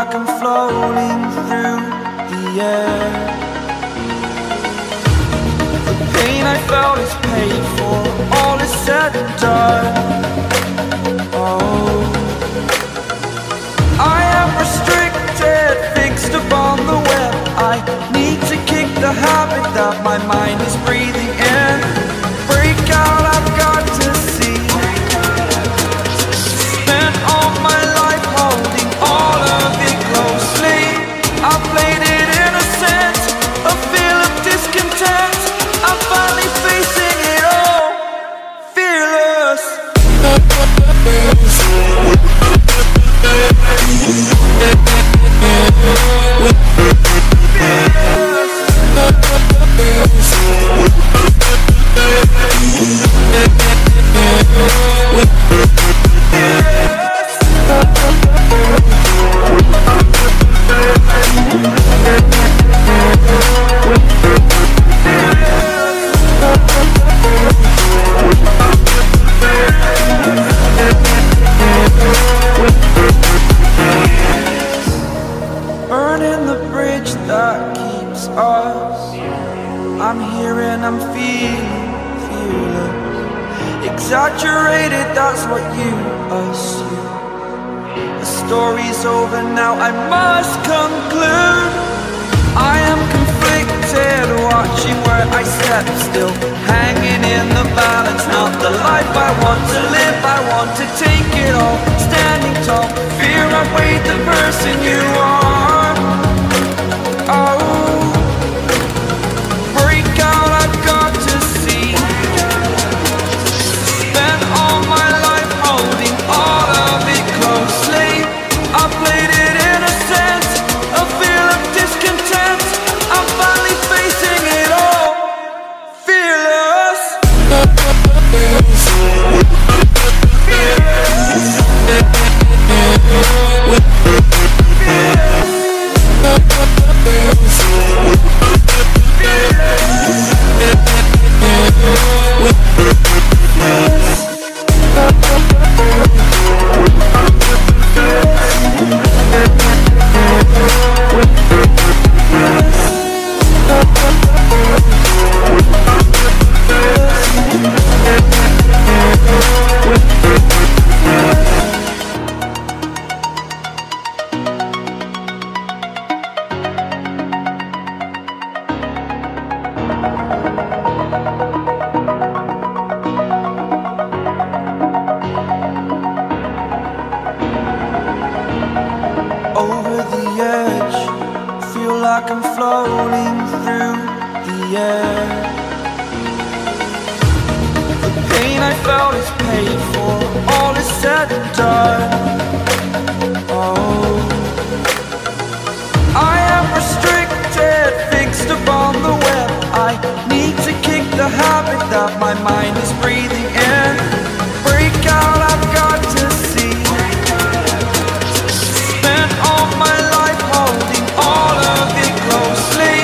like I'm floating through the air. The pain I felt is paid for, all is said and done. Oh, I am restricted, fixed upon the web. I need to kick the habit that my mind is breathing in. Break out, I've got to see. Spent all my life holding all of it closely. I played it innocent, a feel of discontent. I'm finally facing it all, fearless. Burning the bridge that keeps us. I'm here and I'm feeling fearless. Exaggerated, that's what you assume. The story's over now, I must conclude. I am conflicted, watching where I step still, hanging in the balance. Not the life I want to live, I want to take it all. Standing tall, fear I've weighed the person you are. Oh, break out, I've got to see. Spent all my life holding all of it closely. I played it innocent, a feel of discontent. I'm finally facing it all, fearless. Over the edge, feel like I'm floating through the air. The pain I felt is paid for, all is said and done. Oh, I am restricted, fixed upon the web. I need to kick the habit that my mind is breathing in. Break out, I've got to see. Spent all my life holding all of it closely.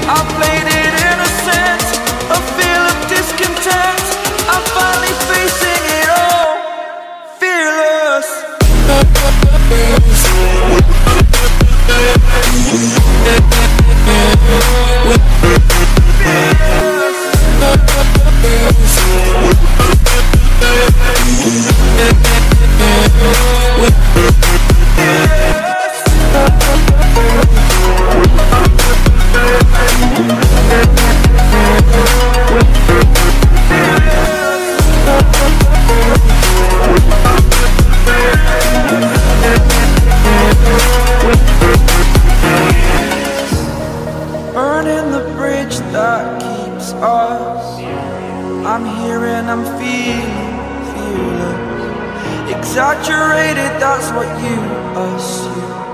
I played it innocent, a feel of discontent. I'm finally facing it all, fearless. Burning the bridge that keeps us. I'm here and I'm feeling fearless. Exaggerated, that's what you assume.